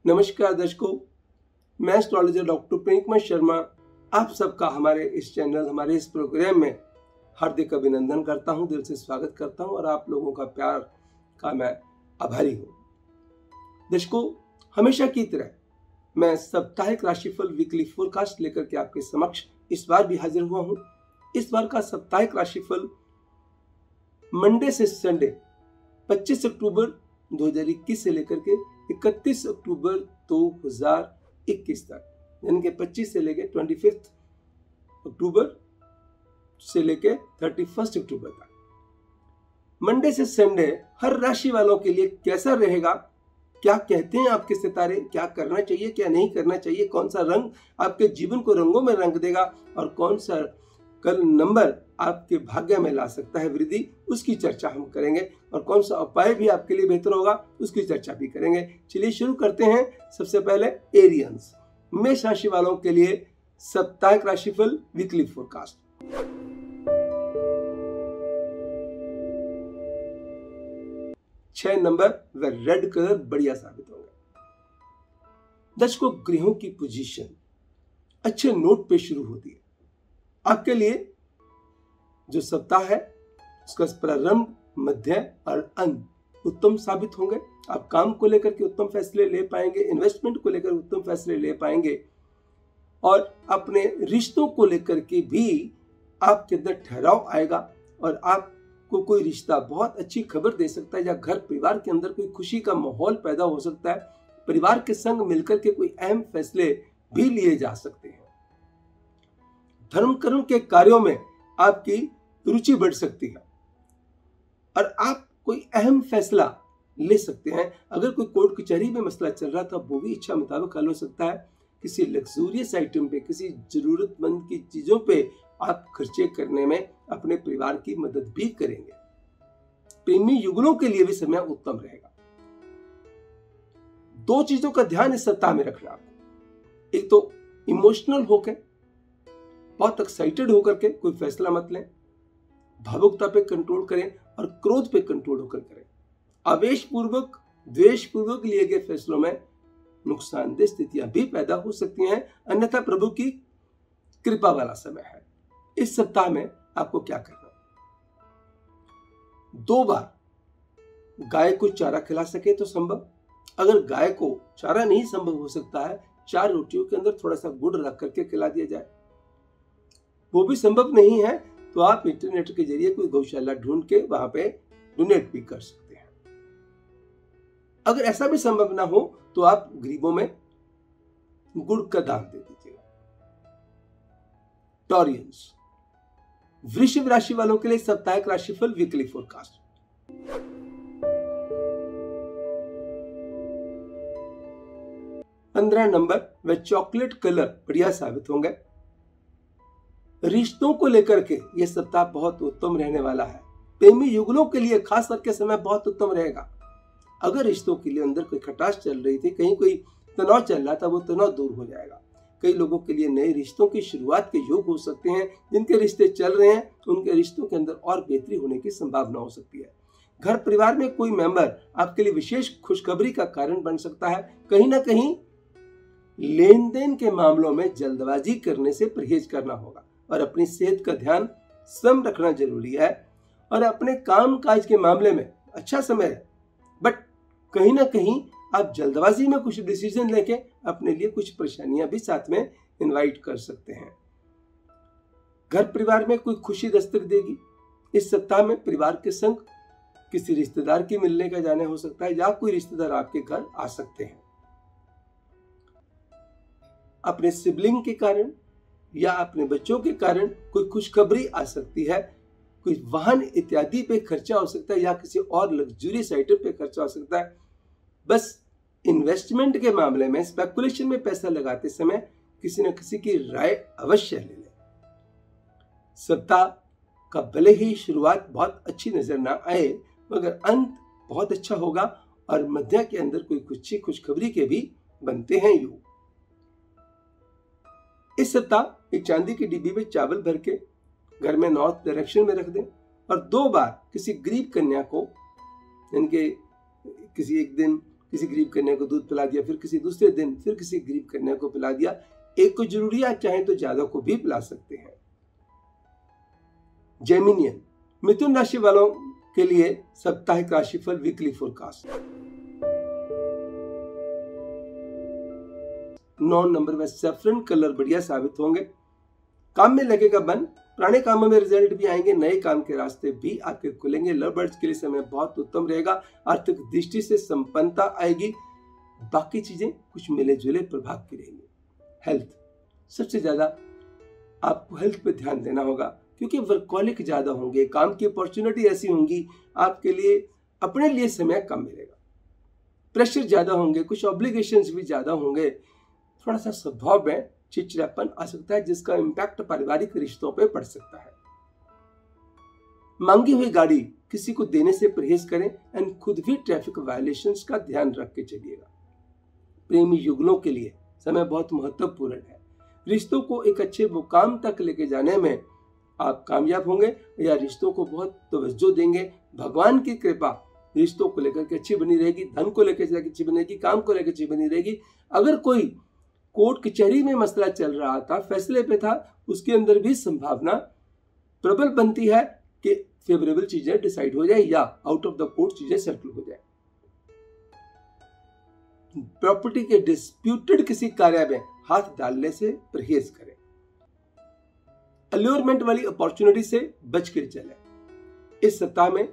नमस्कार दर्शकों, मैं एस्ट्रोलॉजर डॉक्टर प्रेमकुमार शर्मा आप सबका हमारे इस चैनल, हमारे इस प्रोग्राम में हार्दिक अभिनंदन करता हूं, दिल से स्वागत करता हूं और आप लोगों का प्यार का मैं आभारी हूं। दर्शकों, हमेशा की तरह मैं साप्ताहिक राशिफल वीकली फोरकास्ट लेकर के आपके समक्ष इस बार भी हाजिर हुआ हूं। इस बार का साप्ताहिक राशिफल मंडे से संडे 25 अक्टूबर 2021 से लेकर के 31 अक्टूबर 2021 तक, यानी कि 25 से लेकर 25 अक्टूबर से लेकर 31 अक्टूबर तक, मंडे से संडे हर राशि वालों के लिए कैसा रहेगा, क्या कहते हैं आपके सितारे, क्या करना चाहिए, क्या नहीं करना चाहिए, कौन सा रंग आपके जीवन को रंगों में रंग देगा और कौन सा कल नंबर आपके भाग्य में ला सकता है वृद्धि, उसकी चर्चा हम करेंगे और कौन सा उपाय भी आपके लिए बेहतर होगा उसकी चर्चा भी करेंगे। चलिए शुरू करते हैं। सबसे पहले एरियंस, मेष राशि वालों के लिए साप्ताहिक राशिफल वीकली फोरकास्ट। छह नंबर व रेड कलर बढ़िया साबित होंगे। दर्शकों, ग्रहों की पोजीशन अच्छे नोट पे शुरू होती है। आपके लिए जो सप्ताह है उसका प्रारंभ, मध्य और अंत उत्तम साबित होंगे। आप काम को लेकर के उत्तम फैसले ले पाएंगे, इन्वेस्टमेंट को लेकर उत्तम फैसले ले पाएंगे और अपने रिश्तों को लेकर के भी आपके अंदर ठहराव आएगा और आपको कोई रिश्ता बहुत अच्छी खबर दे सकता है या घर परिवार के अंदर कोई खुशी का माहौल पैदा हो सकता है। परिवार के संग मिलकर के कोई अहम फैसले भी लिए जा सकते हैं। धर्म कर्म के कार्यों में आपकी रुचि बढ़ सकती है और आप कोई अहम फैसला ले सकते हैं। अगर कोई कोर्ट कचहरी में मसला चल रहा था वो भी इच्छा मुताबिक हल हो सकता है। किसी लग्जूरियस आइटम पे, किसी जरूरतमंद की चीजों पे आप खर्चे करने में अपने परिवार की मदद भी करेंगे। प्रेमी युगलों के लिए भी समय उत्तम रहेगा। दो चीजों का ध्यान इस सप्ताह में रखना आपको। एक तो इमोशनल होकर, बहुत एक्साइटेड होकर के कोई फैसला मत लें। भावुकता पे कंट्रोल करें और क्रोध पे कंट्रोल होकर करें। आवेशपूर्वक, द्वेषपूर्वक लिए गए फैसलों में नुकसानदेह स्थितियां भी पैदा हो सकती हैं, अन्यथा प्रभु की कृपा वाला समय है। इस सप्ताह में आपको क्या करना है? 2 बार गाय को चारा खिला सके तो संभव। अगर गाय को चारा नहीं संभव हो सकता है, 4 रोटियों के अंदर थोड़ा सा गुड़ रख करके खिला दिया जाए। वो भी संभव नहीं है तो आप इंटरनेट के जरिए कोई गौशाला ढूंढ के वहां पे डोनेट भी कर सकते हैं। अगर ऐसा भी संभव ना हो तो आप गरीबों में गुड़ का दान दे दीजिएगा। टॉरियंस, वृषभ राशि वालों के लिए साप्ताहिक राशिफल वीकली फोरकास्ट। पंद्रह नंबर व चॉकलेट कलर बढ़िया साबित होंगे। रिश्तों को लेकर के यह सप्ताह बहुत उत्तम रहने वाला है। प्रेमी युगलों के लिए खास करके समय बहुत उत्तम रहेगा। अगर रिश्तों के लिए अंदर कोई खटास चल रही थी, कहीं कोई तनाव चल रहा था, वो तनाव दूर हो जाएगा। कई लोगों के लिए नए रिश्तों की शुरुआत के योग हो सकते हैं। जिनके रिश्ते चल रहे हैं उनके रिश्तों के अंदर और बेहतरी होने की संभावना हो सकती है। घर परिवार में कोई मेंबर आपके लिए विशेष खुशखबरी का कारण बन सकता है। कहीं ना कहीं लेन देन के मामलों में जल्दबाजी करने से परहेज करना होगा और अपनी सेहत का ध्यान स्वयं रखना जरूरी है। और अपने काम काज के मामले में अच्छा समय है, बट कहीं ना कहीं आप जल्दबाजी में कुछ डिसीजन लेके अपने लिए कुछ परेशानियां भी साथ में इनवाइट कर सकते हैं। घर परिवार में कोई खुशी दस्तक देगी। इस सप्ताह में परिवार के संग किसी रिश्तेदार की मिलने का जाने हो सकता है या कोई रिश्तेदार आपके घर आ सकते हैं। अपने सिबलिंग के कारण या अपने बच्चों के कारण कोई खुशखबरी आ सकती है। कोई वाहन इत्यादि पे खर्चा हो सकता है या किसी और लग्जूरियस आइटम पे खर्चा हो सकता है। बस इन्वेस्टमेंट के मामले में, स्पेकुलेशन में पैसा लगाते समय किसी न किसी की राय अवश्य ले लें। सप्ताह का भले ही शुरुआत बहुत अच्छी नजर ना आए, मगर अंत बहुत अच्छा होगा और मध्य के अंदर कोई कुछ खुशखबरी के भी बनते हैं योग। इस सप्ताह एक चांदी की डिब्बी में चावल भर के घर में नॉर्थ डायरेक्शन में रख दें और 2 बार किसी गरीब कन्या को, यानी कि किसी एक दिन किसी गरीब कन्या को दूध पिला दिया, फिर किसी दूसरे दिन फिर किसी गरीब कन्या को पिला दिया। एक को जरूरी है, चाहे तो ज्यादा को भी पिला सकते हैं। जेमिनियन, मिथुन राशि वालों के लिए साप्ताहिक राशिफल वीकली फोरकास्ट। 9 नंबर में सैफरन कलर बढ़िया साबित होंगे। काम में लगेगा मन, पुराने कामों में रिजल्ट भी आएंगे, नए काम के रास्ते भी आपके खुलेंगे। लव बर्ड्स के लिए समय बहुत उत्तम रहेगा। आर्थिक दृष्टि से संपन्नता आएगी। बाकी चीजें कुछ मिले जुले प्रभाव की रहेंगी। हेल्थ, सबसे ज्यादा आपको हेल्थ पे ध्यान देना होगा, क्योंकि वर्कहॉलिक ज्यादा होंगे। काम की अपॉर्चुनिटी ऐसी होंगी आपके लिए, अपने लिए समय कम मिलेगा। प्रेशर ज्यादा होंगे, कुछ ऑब्लिगेशंस भी ज्यादा होंगे। थोड़ा सा स्वभाव में चिड़चिड़ापन आ सकता है, जिसका इम्पैक्ट पारिवारिक रिश्तों पे पड़ सकता है। मांगी हुई गाड़ी किसी को देने से परहेज करें एंड खुद भी ट्रैफिक वायलेशंस का ध्यान रख के चलिएगा। प्रेमी युगलों के लिए समय बहुत महत्वपूर्ण है। रिश्तों को एक अच्छे मुकाम तक लेके जाने में आप कामयाब होंगे या रिश्तों को बहुत तवज्जो देंगे। भगवान की कृपा रिश्तों को लेकर के अच्छी बनी रहेगी, धन को लेकर अच्छी बनी रहेगी, काम को लेकर अच्छी बनी रहेगी। अगर कोई कोर्ट कचहरी में मसला चल रहा था, फैसले पे था, उसके अंदर भी संभावना प्रबल बनती है कि फेवरेबल चीजें डिसाइड हो जाए या आउट ऑफ द कोर्ट चीजें सेटल हो जाए। प्रॉपर्टी के डिस्प्यूटेड किसी कार्य में हाथ डालने से परहेज करें। अल्योरमेंट वाली अपॉर्चुनिटी से बच के चलें। इस सप्ताह में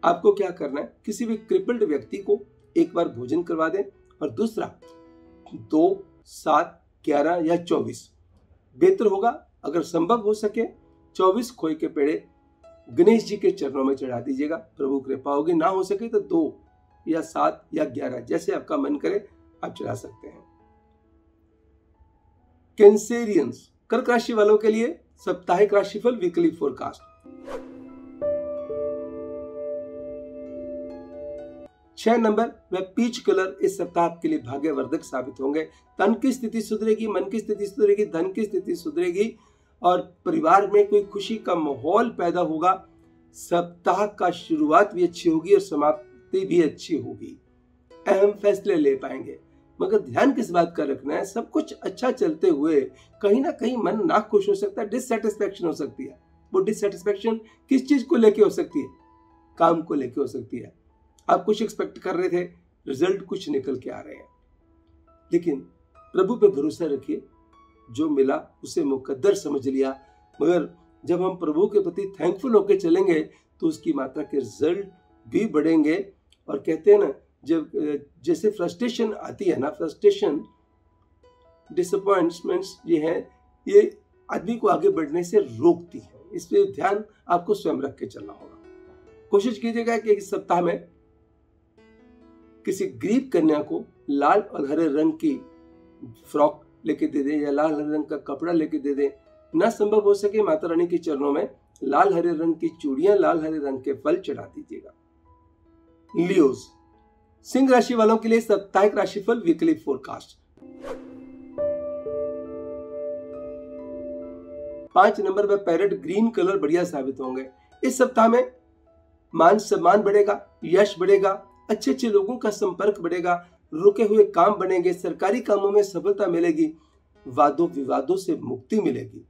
आपको क्या करना है, किसी भी क्रिपल्ड व्यक्ति को एक बार भोजन करवा दें। और दूसरा, 2, 7, 11 या 24 बेहतर होगा। अगर संभव हो सके 24 खोए के पेड़े गणेश जी के चरणों में चढ़ा दीजिएगा, प्रभु कृपा होगी। ना हो सके तो 2 या 7 या 11 जैसे आपका मन करे आप चढ़ा सकते हैं। कैंसेरियंस, कर्क राशि वालों के लिए साप्ताहिक राशिफल वीकली फोरकास्ट। 6 नंबर व पीच कलर इस सप्ताह आपके लिए भाग्यवर्धक साबित होंगे। तन की स्थिति सुधरेगी, मन की स्थिति सुधरेगी, धन की स्थिति सुधरेगी और परिवार में कोई खुशी का माहौल पैदा होगा। सप्ताह का शुरुआत भी अच्छी होगी और समाप्ति भी अच्छी होगी। अहम फैसले ले पाएंगे, मगर ध्यान किस बात का रखना है, सब कुछ अच्छा चलते हुए कहीं ना कहीं मन ना खुश हो सकता है, डिससेटिस्फैक्शन हो सकती है। वो डिससेटिस्फैक्शन किस चीज को लेके हो सकती है? काम को लेके हो सकती है। आप कुछ एक्सपेक्ट कर रहे थे, रिजल्ट कुछ निकल के आ रहे हैं, लेकिन प्रभु पे भरोसा रखिए। जो मिला उसे मुकद्दर समझ लिया, मगर जब हम प्रभु के प्रति थैंकफुल होकर चलेंगे तो उसकी मात्रा के रिजल्ट भी बढ़ेंगे। और कहते हैं ना, जब जैसे फ्रस्ट्रेशन आती है ना, फ्रस्ट्रेशन, डिसअपॉइंटमेंट्स ये आदमी को आगे बढ़ने से रोकती है। इस पे ध्यान आपको स्वयं रख के चलना होगा। कोशिश कीजिएगा कि इस सप्ताह में किसी गरीब कन्या को लाल और हरे रंग की फ्रॉक लेके दे दें या लाल हरे रंग का कपड़ा लेके दे दें। ना संभव हो सके माता रानी के चरणों में लाल हरे रंग की चूड़ियां, लाल हरे रंग के फल चढ़ा दीजिएगा। लियोज, सिंह राशि वालों के लिए साप्ताहिक राशिफल वीकली फोरकास्ट। 5 नंबर में पैरेट ग्रीन कलर बढ़िया साबित होंगे। इस सप्ताह में मान सम्मान बढ़ेगा, यश बढ़ेगा, अच्छे अच्छे लोगों का संपर्क बढ़ेगा, रुके हुए काम बनेंगे, सरकारी कामों में सफलता मिलेगी, वादों विवादों से मुक्ति मिलेगी।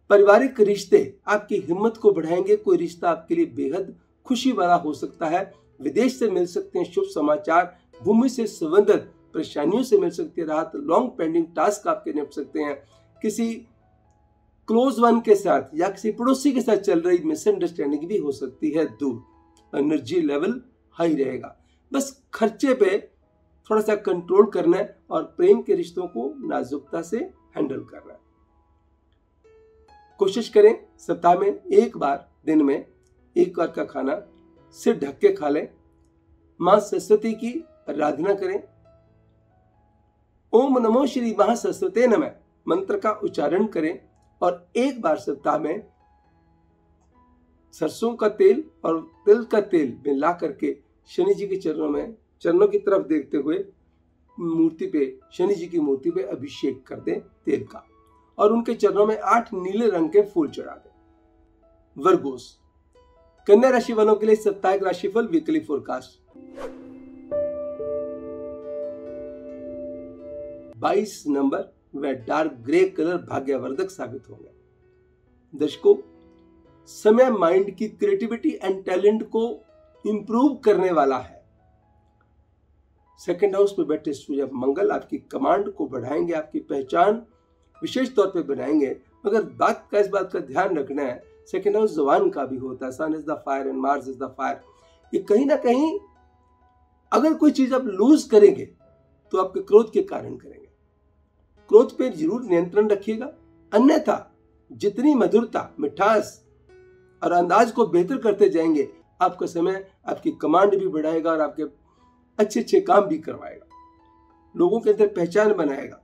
पारिवारिक रिश्ते आपकी हिम्मत को बढ़ाएंगे। कोई रिश्ता आपके लिए बेहद खुशी वाला हो सकता है। विदेश से मिल सकते हैं शुभ समाचार, भूमि से संबंधित परेशानियों से मिल सकती है राहत, लॉन्ग पेंडिंग टास्क आपके निपट सकते हैं। किसी क्लोज वन के साथ या किसी पड़ोसी के साथ चल रही मिसअंडरस्टैंडिंग भी हो सकती है दूर। एनर्जी लेवल हाई रहेगा। बस खर्चे पे थोड़ा सा कंट्रोल करना है और प्रेम के रिश्तों को नाजुकता से हैंडल करना है। कोशिश करें सप्ताह में एक बार, दिन में एक बार का खाना सिर ढक के खा लें। मां सरस्वती की आराधना करें। ओम नमो श्री महासरस्वते नमः मंत्र का उच्चारण करें और एक बार सप्ताह में सरसों का तेल और तिल का तेल मिला करके शनि जी के चरणों की तरफ देखते हुए मूर्ति पे, शनि जी की मूर्ति पे अभिषेक कर दें तेल का और उनके चरणों में 8 नीले रंग के फूल चढ़ा दें। वर्गोस, कन्या राशि वालों के लिए साप्ताहिक राशिफल वीकली फोरकास्ट। 22 नंबर व डार्क ग्रे कलर भाग्यवर्धक साबित होंगे। दर्शकों, समय माइंड की क्रिएटिविटी एंड टैलेंट को इंप्रूव करने वाला है। सेकंड हाउस पे बैठे सूर्य मंगल आपकी कमांड को बढ़ाएंगे, आपकी पहचान विशेष तौर पे बनाएंगे। मगर इस बात का ध्यान रखना है, सेकंड हाउस जवान का भी होता है। Sun is the fire and Mars is the fire. ये कहीं ना कहीं अगर कोई चीज आप लूज करेंगे तो आपके क्रोध के कारण करेंगे। क्रोध पे जरूर नियंत्रण रखिएगा, अन्यथा जितनी मधुरता, मिठास और अंदाज को बेहतर करते जाएंगे, आपका समय आपकी कमांड भी बढ़ाएगा और आपके अच्छे अच्छे काम भी करवाएगा, लोगों के अंदर पहचान बनाएगा।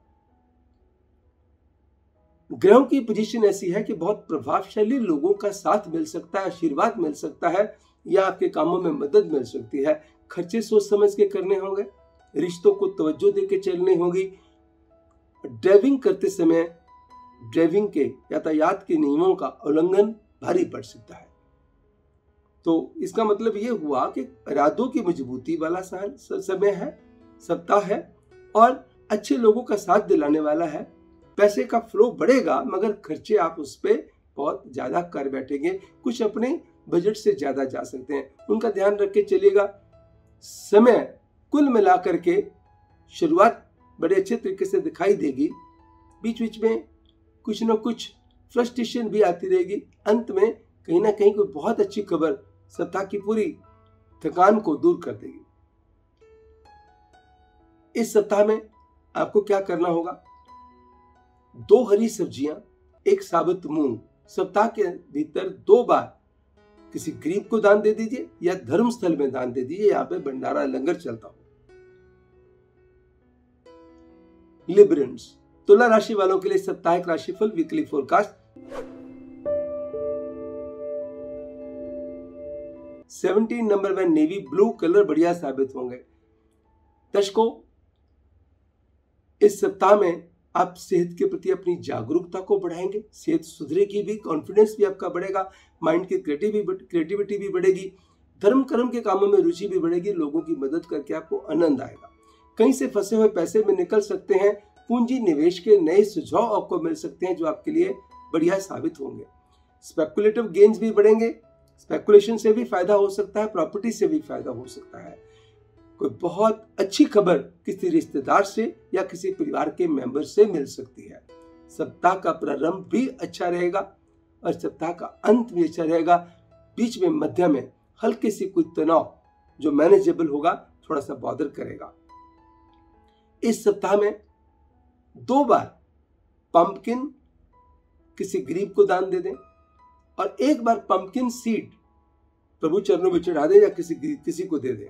ग्रहों की पोजीशन ऐसी है कि बहुत प्रभावशाली लोगों का साथ मिल सकता है, आशीर्वाद मिल सकता है, या आपके कामों में मदद मिल सकती है। खर्चे सोच समझ के करने होंगे, रिश्तों को तवज्जो देकर चलनी होगी। ड्राइविंग करते समय ड्राइविंग के यातायात के नियमों का उल्लंघन भारी पड़ सकता है। तो इसका मतलब ये हुआ कि इरादों की मजबूती वाला समय है, सप्ताह है, और अच्छे लोगों का साथ दिलाने वाला है। पैसे का फ्लो बढ़ेगा, मगर खर्चे आप उस पर बहुत ज्यादा कर बैठेंगे, कुछ अपने बजट से ज्यादा जा सकते हैं, उनका ध्यान रख के चलिएगा। समय कुल मिलाकर के शुरुआत बड़े अच्छे तरीके से दिखाई देगी, बीच बीच में कुछ न कुछ फ्रस्ट्रेशन भी आती रहेगी, अंत में कहीं ना कहीं कोई बहुत अच्छी खबर सप्ताह की पूरी थकान को दूर कर देगी। इस सप्ताह में आपको क्या करना होगा? 2 हरी सब्जियां, 1 साबुत मूंग सप्ताह के भीतर 2 बार किसी गरीब को दान दे दीजिए या धर्म स्थल में दान दे दीजिए। यहाँ पे भंडारा लंगर चलता हो। लिब्रेंस, तुला राशि वालों के लिए साप्ताहिक राशिफल, वीकली फोरकास्ट। 17 नंबर में नेवी ब्लू कलर बढ़िया साबित होंगे। दर्शकों, इस सप्ताह में आप सेहत के प्रति अपनी जागरूकता को बढ़ाएंगे, सेहत सुधरेगी भी, कॉन्फिडेंस भी आपका बढ़ेगा, माइंड की क्रिएटिविटी भी बढ़ेगी, धर्म कर्म के कामों में रुचि भी बढ़ेगी, लोगों की मदद करके आपको आनंद आएगा। कहीं से फंसे हुए पैसे में निकल सकते हैं, पूंजी निवेश के नए सुझाव आपको मिल सकते हैं जो आपके लिए बढ़िया साबित होंगे। स्पेकुलेटिव गेन्स भी बढ़ेंगे, स्पेकुलेशन से भी फायदा हो सकता है, प्रॉपर्टी से भी फायदा हो सकता है। कोई बहुत अच्छी खबर किसी रिश्तेदार से या किसी परिवार के मेंबर से मिल सकती है। सप्ताह का प्रारंभ भी अच्छा रहेगा और सप्ताह का अंत भी अच्छा रहेगा। बीच में मध्य में हल्के सी कोई तनाव जो मैनेजेबल होगा, थोड़ा सा बॉदर करेगा। इस सप्ताह में 2 बार पंपकिन किसी गरीब को दान दे दें और 1 बार पंपकिन सीड प्रभु चरणों में चढ़ा दें या किसी को दे दें।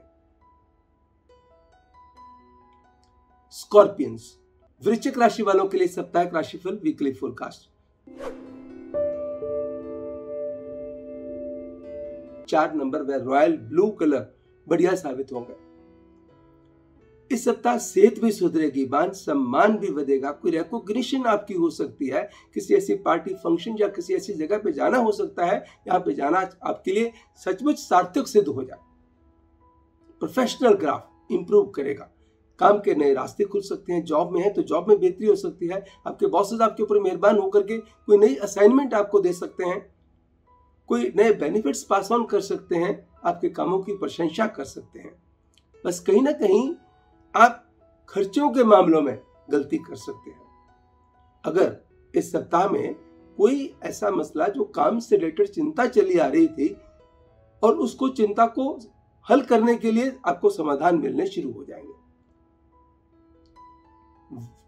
स्कॉर्पियंस, वृश्चिक राशि वालों के लिए साप्ताहिक राशिफल, वीकली फोरकास्ट। 4 नंबर व रॉयल ब्लू कलर बढ़िया साबित होंगे। इस सप्ताह सेहत भी सुधरेगी, मान सम्मान भी बढ़ेगा, कोई रिकॉग्निशन आपकी हो सकती है, किसी ऐसी पार्टी फंक्शन या किसी ऐसी जगह पे जाना हो सकता है, यहाँ पे जाना आपके लिए सचमुच सार्थक सिद्ध हो जाए। प्रोफेशनल ग्राफ इंप्रूव करेगा, काम के नए रास्ते खुल सकते हैं, जॉब में है तो जॉब में बेहतरी हो सकती है, आपके बॉसेस आपके ऊपर मेहरबान होकर के कोई नई असाइनमेंट आपको दे सकते हैं, कोई नए बेनिफिट्स पास ऑन कर सकते हैं, आपके कामों की प्रशंसा कर सकते हैं। बस कहीं ना कहीं आप खर्चों के मामलों में गलती कर सकते हैं। अगर इस सप्ताह में कोई ऐसा मसला जो काम से रिलेटेड चिंता चली आ रही थी और उसको चिंता को हल करने के लिए आपको समाधान मिलने शुरू हो जाएंगे।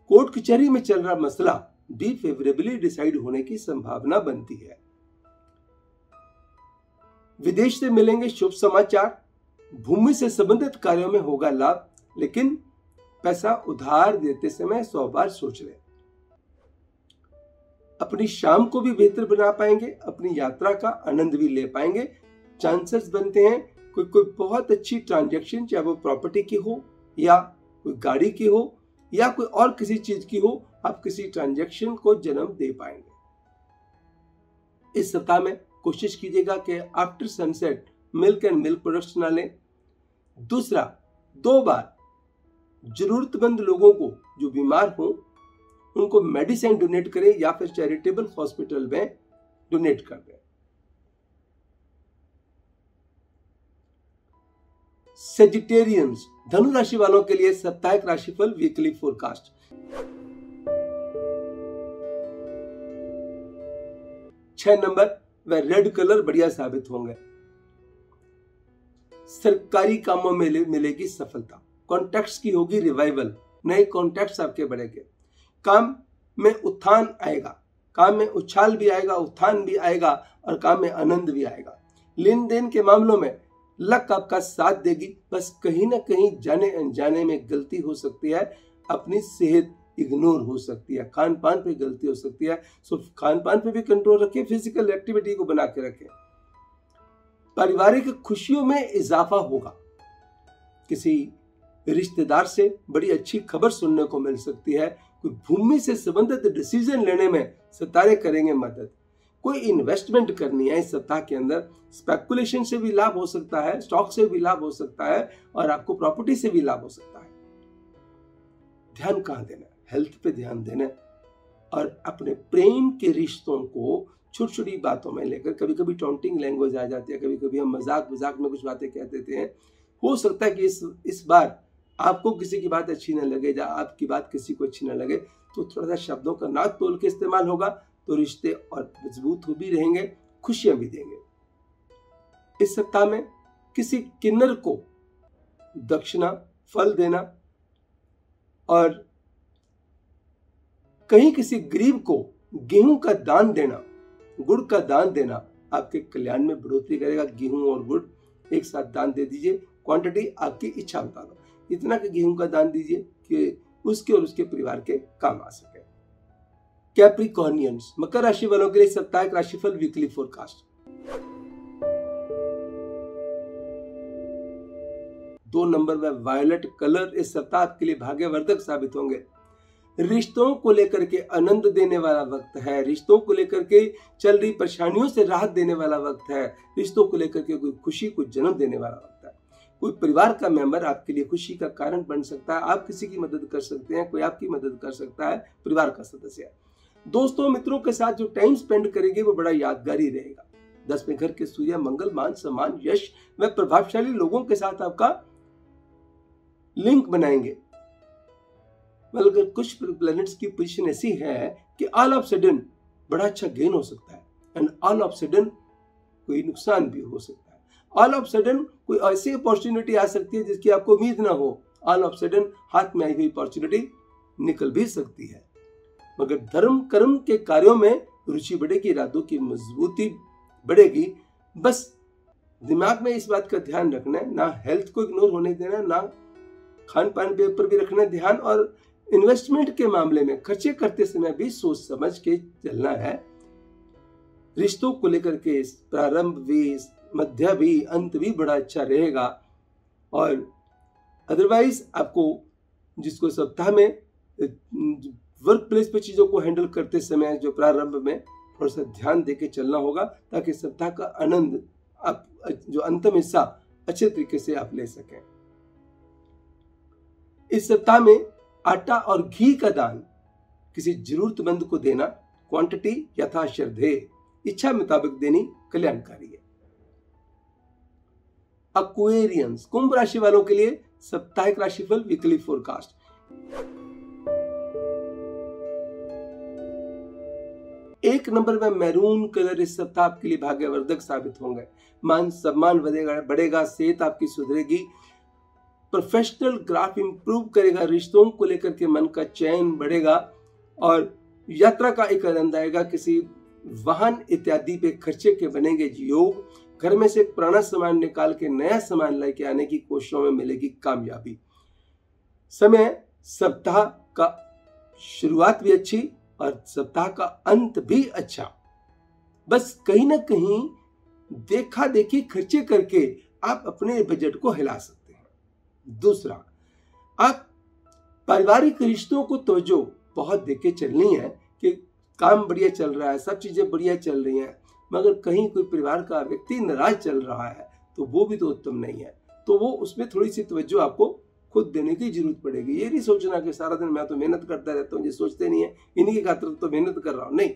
कोर्ट कचहरी में चल रहा मसला भी फेवरेबली डिसाइड होने की संभावना बनती है। विदेश से मिलेंगे शुभ समाचार, भूमि से संबंधित कार्यों में होगा लाभ, लेकिन पैसा उधार देते समय 100 बार सोच लें। अपनी शाम को भी बेहतर बना पाएंगे, अपनी यात्रा का आनंद भी ले पाएंगे। चांसेस बनते हैं कोई बहुत अच्छी ट्रांजैक्शन, चाहे वो प्रॉपर्टी की हो या कोई गाड़ी की हो या कोई और किसी चीज की हो, आप किसी ट्रांजैक्शन को जन्म दे पाएंगे। इस सप्ताह में कोशिश कीजिएगा कि after sunset milk and milk products ना लें। दूसरा, 2 बार जरूरतमंद लोगों को जो बीमार हों उनको मेडिसिन डोनेट करें या फिर चैरिटेबल हॉस्पिटल में डोनेट कर दें। सेजिटेरियंस, धनु राशि वालों के लिए साप्ताहिक राशिफल वीकली फोरकास्ट। छह नंबर व रेड कलर बढ़िया साबित होंगे। सरकारी कामों में मिलेगी सफलता, कॉन्टैक्ट्स की होगी रिवाइवल, नए कॉन्टैक्ट्स आपके बढ़ेंगे। काम में उत्थान आएगा, काम में उछाल भी आएगा, उत्थान भी आएगा और काम में आनंद भी आएगा। लेन देन के मामलों में लक आपका साथ देगी, बस कहीं ना कहीं जाने अनजाने में गलती हो सकती है, अपनी सेहत इग्नोर हो सकती है, खान पान पे गलती हो सकती है। सो खान पान पे भी कंट्रोल रखें, फिजिकल एक्टिविटी को बना के रखें। पारिवारिक खुशियों में इजाफा होगा, किसी रिश्तेदार से बड़ी अच्छी खबर सुनने को मिल सकती है। कोई भूमि से संबंधित डिसीजन लेने में सितारे करेंगे मदद। कोई इन्वेस्टमेंट करनी है इस सप्ताह के अंदर, स्पेकुलेशन से भी लाभ हो सकता है, स्टॉक से भी लाभ हो सकता है और आपको प्रॉपर्टी से भी लाभ हो सकता है। ध्यान कहाँ देना है? हेल्थ पे ध्यान देना है और अपने प्रेम के रिश्तों को छोटी छोटी बातों में लेकर, कभी कभी टॉन्टिंग लैंग्वेज आ जाती है, कभी कभी हम मजाक में कुछ बातें कह देते हैं। हो सकता है कि इस बार आपको किसी की बात अच्छी न लगे या आपकी बात किसी को अच्छी न लगे, तो थोड़ा सा शब्दों का नाक तोल के इस्तेमाल होगा तो रिश्ते और मजबूत हो भी रहेंगे, खुशियां भी देंगे। इस सप्ताह में किसी किन्नर को दक्षिणा, फल देना और कहीं किसी गरीब को गेहूं का दान देना, गुड़ का दान देना आपके कल्याण में बढ़ोतरी करेगा। गेहूं और गुड़ एक साथ दान दे दीजिए, क्वांटिटी आपकी इच्छा मुताबिक, इतना कि गेहूं का दान दीजिए कि उसके और उसके परिवार के काम आ सके। कैप्रिकॉर्नियंस, मकर राशि वालों के लिए साप्ताहिक राशिफल वीकली फोरकास्ट। 2 नंबर में वायलेट कलर इस सप्ताह आपके लिए भाग्यवर्धक साबित होंगे। रिश्तों को लेकर के आनंद देने वाला वक्त है, रिश्तों को लेकर के चल रही परेशानियों से राहत देने वाला वक्त है, रिश्तों को लेकर के कोई खुशी को जन्म देने वाला वक्त है। कोई परिवार का मेंबर आपके लिए खुशी का कारण बन सकता है, आप किसी की मदद कर सकते हैं, कोई आपकी मदद कर सकता है, परिवार का सदस्य। दोस्तों मित्रों के साथ जो टाइम स्पेंड करेंगे वो बड़ा यादगारी रहेगा। 10 में घर के सूर्य, मंगल, मान सम्मान, यश व प्रभावशाली लोगों के साथ आपका लिंक बनाएंगे। मतलब कुछ प्लैनेट्स की पोजीशन ऐसी है कि ऑल ऑफ सडन बड़ा अच्छा गेन हो सकता है एंड ऑल ऑफ सडन कोई नुकसान भी हो सकता है। ऑल ऑफ सडन कोई ऐसी अपॉर्चुनिटी आ सकती है जिसकी आपको उम्मीद ना हो। ऑल ऑफ सडन हाथ में आई हुई अपॉर्चुनिटी निकल भी सकती है। मगर धर्म कर्म के कार्यों में रुचि बढ़ेगी, इरादों की मजबूती बढ़ेगी। बस दिमाग में इस बात का ध्यान रखना है, ना हेल्थ को इग्नोर होने देना, ना खान पान पे ऊपर भी रखना ध्यान, और इन्वेस्टमेंट के मामले में खर्चे करते समय भी सोच समझ के चलना है। रिश्तों को लेकर के प्रारंभ भी, मध्य भी, अंत भी बड़ा अच्छा रहेगा। और अदरवाइज आपको जिसको सप्ताह में वर्क प्लेस पे चीजों को हैंडल करते समय जो प्रारंभ में थोड़ा सा ध्यान देके चलना होगा, ताकि सप्ताह का आनंद आप जो अंतिम हिस्सा अच्छे तरीके से आप ले सकें। इस सप्ताह में आटा और घी का दान किसी जरूरतमंद को देना, क्वांटिटी यथाश्रद्धेय, इच्छा मुताबिक देनी कल्याणकारी है। एक्वेरियंस, कुंभ राशि वालों के लिए साप्ताहिक राशिफल वीकली फोरकास्ट। एक नंबर में मैरून कलर इस सप्ताह आपके लिए भाग्यवर्धक साबित होंगे। मान सम्मान बढ़ेगा, सेहत आपकी सुधरेगी, प्रोफेशनल ग्राफ इंप्रूव करेगा, रिश्तों को लेकर के मन का चैन बढ़ेगा और यात्रा का एक आनंद आएगा। किसी वाहन इत्यादि पे खर्चे के बनेंगे योग। घर में से पुराना सामान निकाल के नया सामान लेके आने की कोशिशों में मिलेगी कामयाबी। समय सप्ताह का शुरुआत भी अच्छी और सप्ताह का अंत भी अच्छा। बस कहीं ना कहीं देखा देखी खर्चे करके आप अपने बजट को हिला सकते हैं। दूसरा, आप पारिवारिक रिश्तों को तवज्जो बहुत देके चलनी है कि काम बढ़िया चल रहा है, सब चीजें बढ़िया चल रही हैं, मगर कहीं कोई परिवार का व्यक्ति नाराज चल रहा है तो वो भी तो उत्तम नहीं है। तो वो उसमें थोड़ी सी तवज्जो आपको खुद देने की जरूरत पड़ेगी। ये नहीं सोचना कि सारा दिन मैं तो मेहनत करता रहता हूँ, ये सोचते नहीं है इन्हीं की खातिर तो मेहनत कर रहा हूँ। नहीं,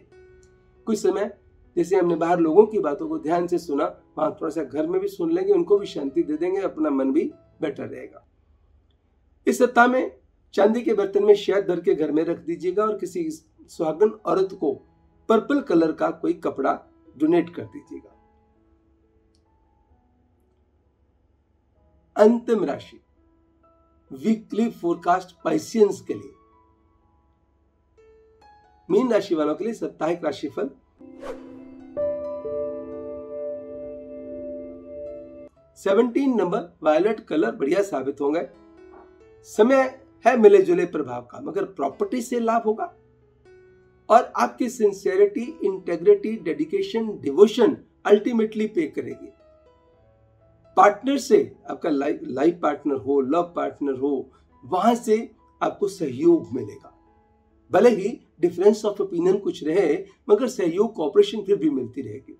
कुछ समय जैसे हमने बाहर लोगों की बातों को ध्यान से सुना, वहां थोड़ा सा घर में भी सुन लेंगे, उनको भी शांति दे देंगे, अपना मन भी बेटर रहेगा। इस सप्ताह में चांदी के बर्तन में शहद भर के घर में रख दीजिएगा और किसी सुहागन औरत को पर्पल कलर का कोई कपड़ा डोनेट कर दीजिएगा। अंतिम राशि वीकली फोरकास्ट पाइसियंस के लिए। मीन राशि वालों के लिए साप्ताहिक राशिफल। सेवनटीन नंबर वायलेट कलर बढ़िया साबित होंगे। समय है मिले जुले प्रभाव का, मगर प्रॉपर्टी से लाभ होगा और आपकी sincerity, integrity, dedication, devotion ultimately पे करेगी। पार्टनर से, आपका लाइफ पार्टनर हो, लव पार्टनर हो, वहां से आपको सहयोग मिलेगा। भले ही डिफरेंस ऑफ ओपिनियन कुछ रहे, मगर सहयोग, कोऑपरेशन फिर भी मिलती रहेगी।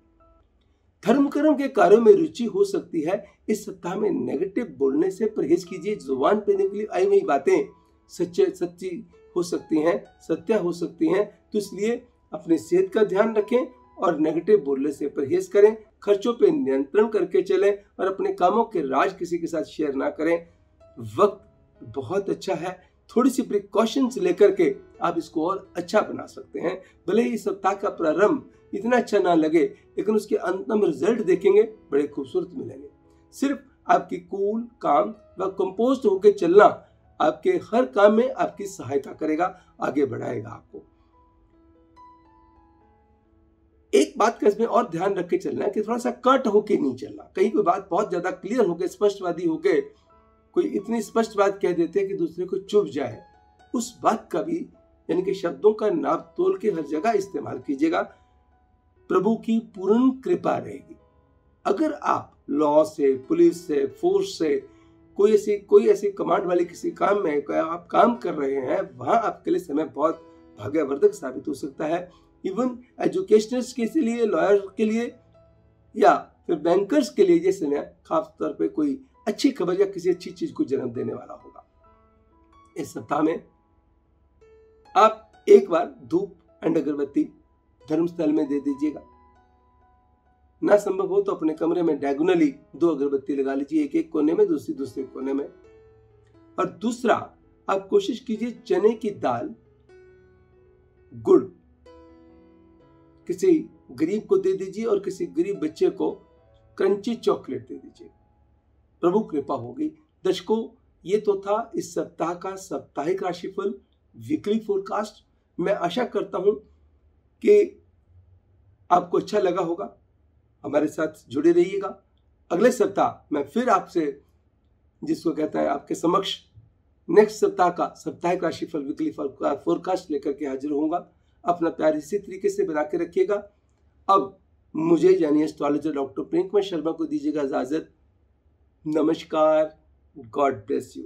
धर्म कर्म के कार्यों में रुचि हो सकती है। इस सप्ताह में नेगेटिव बोलने से परहेज कीजिए। जुबान पे निकली आई हुई बातें सच्ची हो सकती हैं, सत्य हो सकती हैं, तो इसलिए अपनी सेहत का ध्यान रखें और नेगेटिव बोलने से परहेज करें। खर्चों पे नियंत्रण करके चलें और अपने कामों के राज किसी के साथ शेयर ना करें। वक्त बहुत अच्छा है, थोड़ी सी प्रिकॉशंस लेकर के आप इसको और अच्छा बना सकते हैं। भले ही सप्ताह का प्रारंभ इतना अच्छा ना लगे, लेकिन उसके अंतिम रिजल्ट देखेंगे बड़े खूबसूरत मिलेंगे। सिर्फ आपकी कूल, काम व कंपोस्ट होकर चलना आपके हर काम में आपकी सहायता करेगा, आगे बढ़ाएगा आपको। एक बात का इसमें और ध्यान रख के चलना है कि थोड़ा सा कट होके नहीं चलना। कहीं कोई बात बहुत ज्यादा क्लियर होके, स्पष्टवादी होके कोई इतनी स्पष्ट बात कह देते हैं कि दूसरे को चुभ जाए, उस बात का भी यानी कि शब्दों का नाप तोल के हर जगह इस्तेमाल कीजिएगा। प्रभु की पूर्ण कृपा रहेगी। अगर आप लॉ से, पुलिस से, फोर्स से, कोई ऐसी कमांड वाले किसी काम में आप काम कर रहे हैं, वहां आपके लिए समय बहुत भाग्यवर्धक साबित हो सकता है। इवन एजुकेशनर्स के लिए, लॉयर के लिए या फिर बैंकर्स के लिए ये समय खास तौर पे कोई अच्छी खबर या किसी अच्छी चीज को जन्म देने वाला होगा। इस सप्ताह में आप एक बार धूप एंड अगरबत्ती धर्मस्थल में दे दीजिएगा। ना संभव हो तो अपने कमरे में डायगोनली 2 अगरबत्ती लगा लीजिए, एक कोने में, दूसरे कोने में। और दूसरा, आप कोशिश कीजिए चने की दाल, गुड़ किसी गरीब को दे दीजिए और किसी गरीब बच्चे को क्रंची चॉकलेट दे दीजिए। प्रभु कृपा होगी। दर्शकों, ये तो था इस सप्ताह का साप्ताहिक राशिफल, वीकली फोरकास्ट। मैं आशा करता हूं कि आपको अच्छा लगा होगा। हमारे साथ जुड़े रहिएगा। अगले सप्ताह मैं फिर आपसे, जिसको कहता है आपके समक्ष, नेक्स्ट सप्ताह का साप्ताहिक राशिफल, वीकली फोरकास्ट लेकर के हाजिर होऊंगा। अपना प्यार इसी तरीके से बना के रखिएगा। अब मुझे यानी एस्ट्रोलॉजर डॉक्टर प्रियंका शर्मा को दीजिएगा इजाजत। नमस्कार, गॉड ब्लेस यू।